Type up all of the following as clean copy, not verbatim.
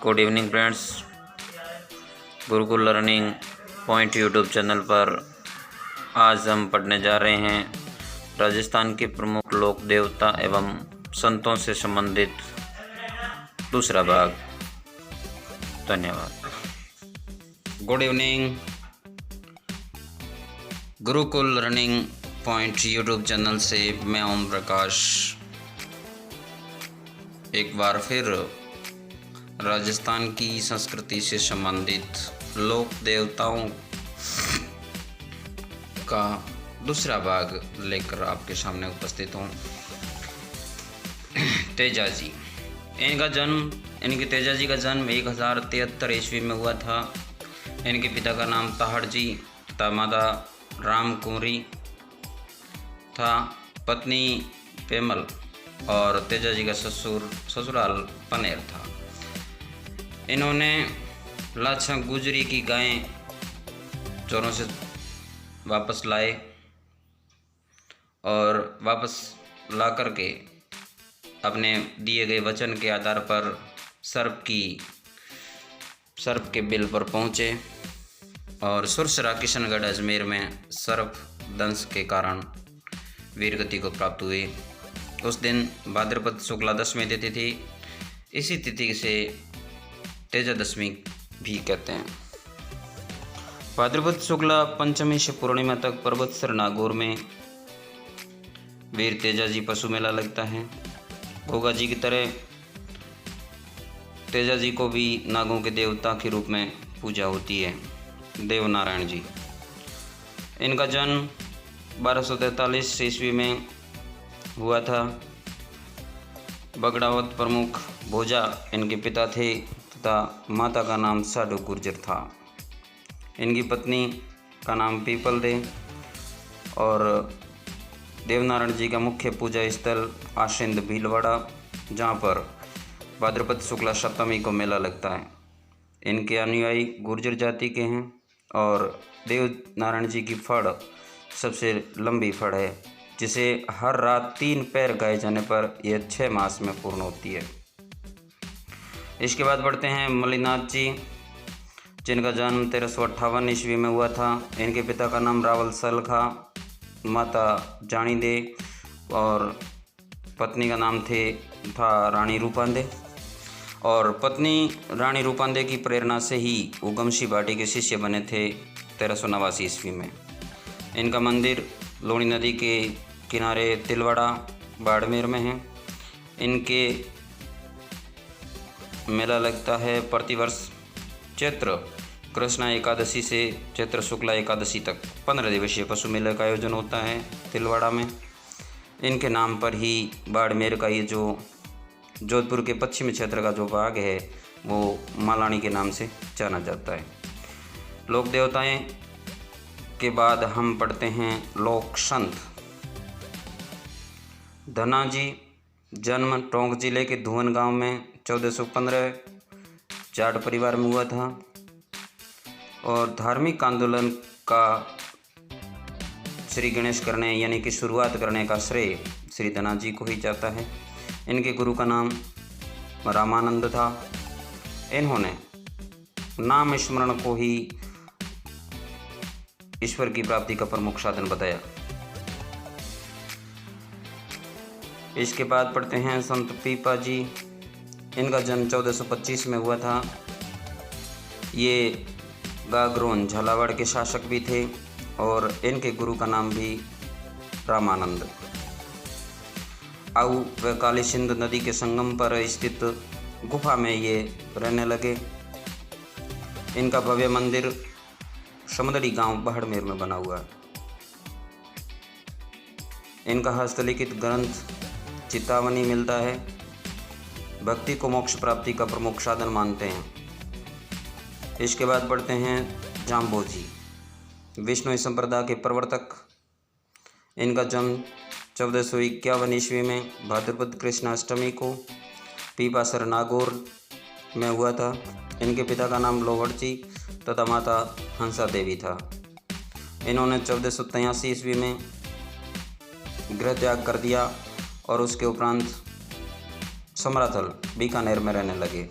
Good evening friends. Gurukul learning point YouTube channel पर आज हम पढ़ने जा रहे हैं राजस्थान के प्रमुख लोक देवता एवं संतों से संबंधित दूसरा भाग। धन्यवाद। Good evening. Gurukul learning point YouTube channel से मैं ओम प्रकाश एक बार फिर राजस्थान की संस्कृति से संबंधित लोक देवताओं का दूसरा भाग लेकर आपके सामने उपस्थित हूँ। तेजा जी, इनके तेजा जी का जन्म 1073 ईस्वी में हुआ था। इनके पिता का नाम ताहड़ जी तथा माता राम कुंवरी था। पत्नी पेमल और तेजा जी का ससुराल पनेर था। इन्होंने लाछा गुजरी की गायें चोरों से वापस लाए और वापस ला कर के अपने दिए गए वचन के आधार पर सर्प के बिल पर पहुँचे और सुरसरा किशनगढ़ अजमेर में सर्प दंश के कारण वीरगति को प्राप्त हुए। उस दिन भाद्रपद शुक्ला दशमी तिथि थी। इसी तिथि से तेजा दशमी भी कहते हैं। भाद्रपद शुक्ला पंचमी से पूर्णिमा तक पर्वतसर नागौर में वीर तेजा जी पशु मेला लगता है। गोगा जी की तरह तेजा जी को भी नागों के देवता के रूप में पूजा होती है। देवनारायण जी, इनका जन्म 1243 ईस्वी में हुआ था। बगड़ावत प्रमुख भोजा इनके पिता थे तथा माता का नाम साधु गुर्जर था। इनकी पत्नी का नाम पीपल दे और देवनारायण जी का मुख्य पूजा स्थल आशिंद भीलवाड़ा, जहाँ पर भाद्रपद शुक्ला सप्तमी को मेला लगता है। इनके अनुयायी गुर्जर जाति के हैं और देवनारायण जी की फड़ सबसे लंबी फड़ है, जिसे हर रात 3 पैर गाए जाने पर यह 6 मास में पूर्ण होती है। इसके बाद बढ़ते हैं मलिनाथ जी, जिनका जन्म 1358 ईस्वी में हुआ था। इनके पिता का नाम रावल सलखा, माता जानी दे और पत्नी का नाम था रानी रूपांदे। और पत्नी रानी रूपांदे की प्रेरणा से ही वो गमशी भाटी के शिष्य बने थे 1389 ईस्वी में। इनका मंदिर लूणी नदी के किनारे तिलवाड़ा बाड़मेर में है। इनके मेला लगता है प्रतिवर्ष चैत्र कृष्णा एकादशी से चैत्र शुक्ला एकादशी तक 15 दिवसीय पशु मेले का आयोजन होता है तिलवाड़ा में। इनके नाम पर ही बाड़मेर का ये जो जोधपुर के पश्चिमी क्षेत्र का जो भाग है वो मालानी के नाम से जाना जाता है। लोक देवताएं के बाद हम पढ़ते हैं लोक संत। धना जी, जन्म टोंक जिले के धुवन गांव में 1415 जाट परिवार में हुआ था और धार्मिक आंदोलन का श्री गणेश करने यानी कि शुरुआत करने का श्रेय श्री धना जी को ही जाता है। इनके गुरु का नाम रामानंद था। इन्होंने नाम स्मरण को ही ईश्वर की प्राप्ति का प्रमुख साधन बताया। इसके बाद पढ़ते हैं संत पीपा जी। इनका जन्म 1425 में हुआ था। ये गागरोन झालावाड़ के शासक भी थे और इनके गुरु का नाम भी रामानंद। आऊ व काली सिंध नदी के संगम पर स्थित गुफा में ये रहने लगे। इनका भव्य मंदिर समदड़ी गांव बाड़मेर में बना हुआ है। इनका हस्तलिखित ग्रंथ चितावनी मिलता है। भक्ति को मोक्ष प्राप्ति का प्रमुख साधन मानते हैं। इसके बाद बढ़ते हैं जाम्बोजी, विष्णु संप्रदाय के प्रवर्तक। इनका जन्म 1451 ईस्वी में भाद्रपद कृष्णाष्टमी को पीपासर नागौर में हुआ था। इनके पिता का नाम लोहड़ जी तथा माता हंसा देवी था। इन्होंने 1483 ईस्वी में गृह त्याग कर दिया और उसके उपरांत समराथल बीकानेर में रहने लगे।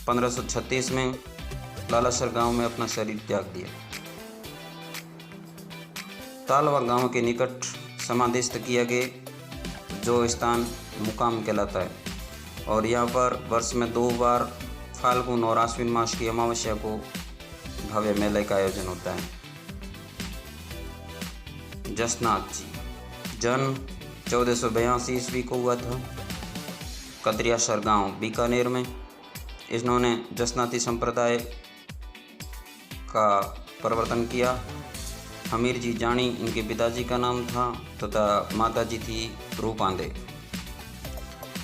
1536 में लालासर गांव में अपना शरीर त्याग दिया। तालवा गांव के निकट समाधिस्थ किया गया जो स्थान मुकाम कहलाता है और यहाँ पर वर्ष में 2 बार फाल्गुन और आश्विन मास की अमावस्या को भव्य मेले का आयोजन होता है। जसनाथ जी जन्म 1482 ईस्वी को हुआ था। कतरियासर गांव बीकानेर में इन्होंने जसनाती संप्रदाय का प्रवर्तन किया। हमीर जी जानी इनके पिताजी का नाम था तथा माताजी थी रूपांदे।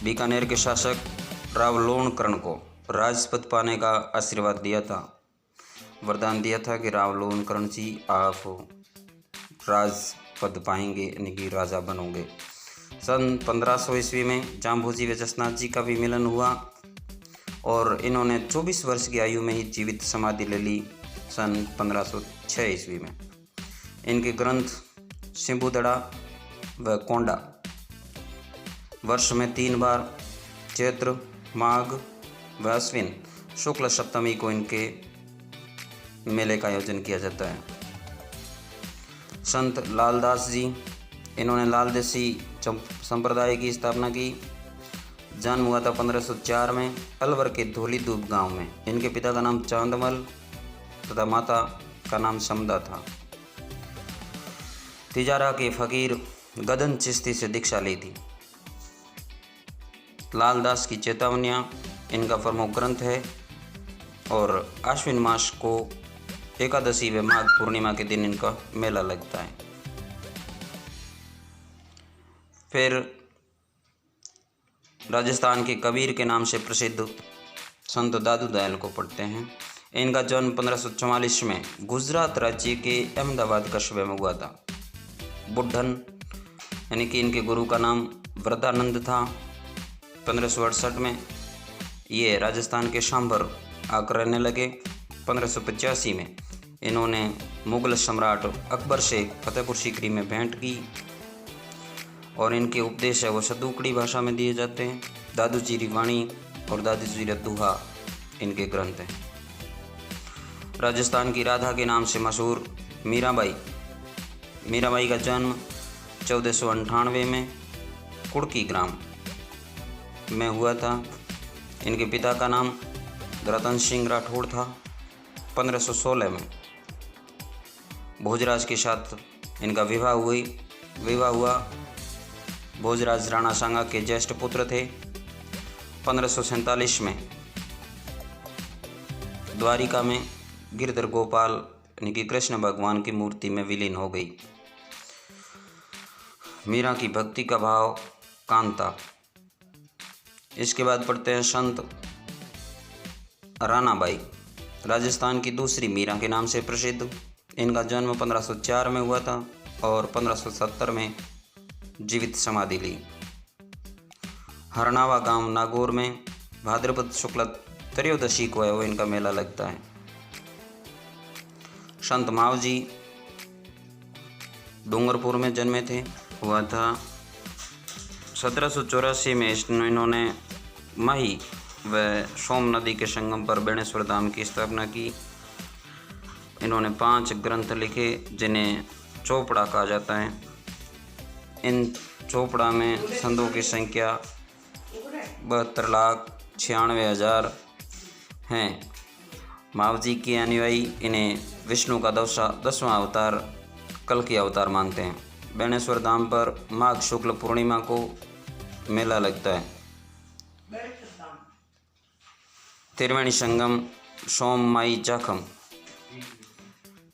बीकानेर के शासक रावलोणकर्ण को राजपद पाने का आशीर्वाद दिया था, वरदान दिया था कि रावलोणकर्ण जी आप राजपद पाएंगे, यानी कि राजा बनोगे। सन 1500 ईस्वी में जाम्भूजी व जसनाथ जी का भी मिलन हुआ और इन्होंने 24 वर्ष की आयु में ही जीवित समाधि ले ली सन 1506 ईस्वी में। इनके ग्रंथ सिंबुदड़ा व कोंडा वर्ष में 3 बार चैत्र, माघ व अश्विन शुक्ल सप्तमी को इनके मेले का आयोजन किया जाता है। संत लालदास जी इन्होंने लालदेसी संप्रदाय की स्थापना की। जन्म हुआ था 1504 में अलवर के धौलीदूब गांव में। इनके पिता का नाम चांदमल तथा माता का नाम समदा था। तिजारा के फकीर गदन चिश्ती से दीक्षा ली थी। लालदास की चेतावनियाँ इनका प्रमुख ग्रंथ है और आश्विन मास को एकादशी व माघ पूर्णिमा के दिन इनका मेला लगता है। फिर राजस्थान के कबीर के नाम से प्रसिद्ध संत दादू दयाल को पढ़ते हैं। इनका जन्म 1544 में गुजरात राज्य के अहमदाबाद कस्बे में हुआ था। बुढ़न यानी कि इनके गुरु का नाम वृद्धानंद था। 1568 में ये राजस्थान के सांभर आकर रहने लगे। 1585 में इन्होंने मुगल सम्राट अकबर से फतेहपुर सीकरी में भेंट की और इनके उपदेश है वो सदुकड़ी भाषा में दिए जाते हैं। दादू जी वाणी और दादू जी दोहा इनके ग्रंथ हैं। राजस्थान की राधा के नाम से मशहूर मीराबाई का जन्म 1498 में कुड़की ग्राम में हुआ था। इनके पिता का नाम रतन सिंह राठौड़ था। 1516 में भोजराज के साथ इनका विवाह हुआ। भोजराज राणा सांगा के ज्येष्ठ पुत्र थे। 1547 में द्वारिका में गिरधर गोपाल यानी कि कृष्ण भगवान की मूर्ति में विलीन हो गई। मीरा की भक्ति का भाव कांता। इसके बाद पढ़ते हैं संत रानाबाई, राजस्थान की दूसरी मीरा के नाम से प्रसिद्ध। इनका जन्म 1504 में हुआ था और 1570 में जीवित समाधि ली। हरनावा गांव नागौर में भाद्रपद शुक्ल त्रयोदशी को है वो इनका मेला लगता है। संत मावजी डूंगरपुर में जन्मे थे, हुआ था 1784 में। इन्होंने माही व सोम नदी के संगम पर बेणेश्वर धाम की स्थापना की। इन्होंने 5 ग्रंथ लिखे जिन्हें चौपड़ा कहा जाता है। इन चौपड़ा में संतों की संख्या 72,96,000 हैं। मावजी के अनुयायी इन्हें विष्णु का 10वां अवतार कल की अवतार मानते हैं। बेणेश्वर धाम पर माघ शुक्ल पूर्णिमा को मेला लगता है। त्रिवेणी संगम सोममाई जाखम।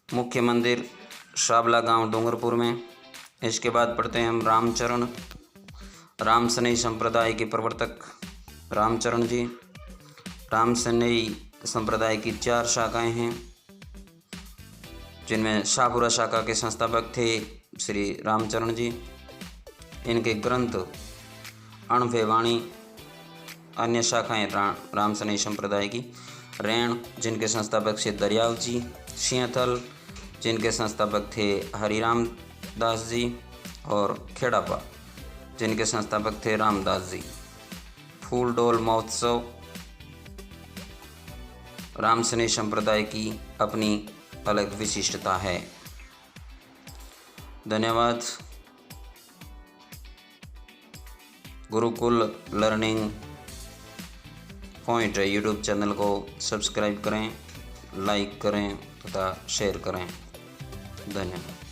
मुख्य मंदिर शाबला गांव डूंगरपुर में। इसके बाद पढ़ते हैं हम रामचरण, रामसनेई संप्रदाय के प्रवर्तक रामचरण जी। रामसनेई संप्रदाय की 4 शाखाएं हैं जिनमें शाहपुरा शाखा के संस्थापक थे श्री रामचरण जी। इनके ग्रंथ अणभे वाणी। अन्य शाखाएं रामसनेई संप्रदाय की रैण जिनके संस्थापक थे दरियाव जी, सिंहथल जिनके संस्थापक थे हरिराम दास जी और खेड़ापा जिनके संस्थापक थे रामदास जी। फूल डोल महोत्सव रामसनेय संप्रदाय की अपनी अलग विशिष्टता है। धन्यवाद। Gurukul learning point YouTube channel को सब्सक्राइब करें, लाइक करें तथा शेयर करें। धन्यवाद।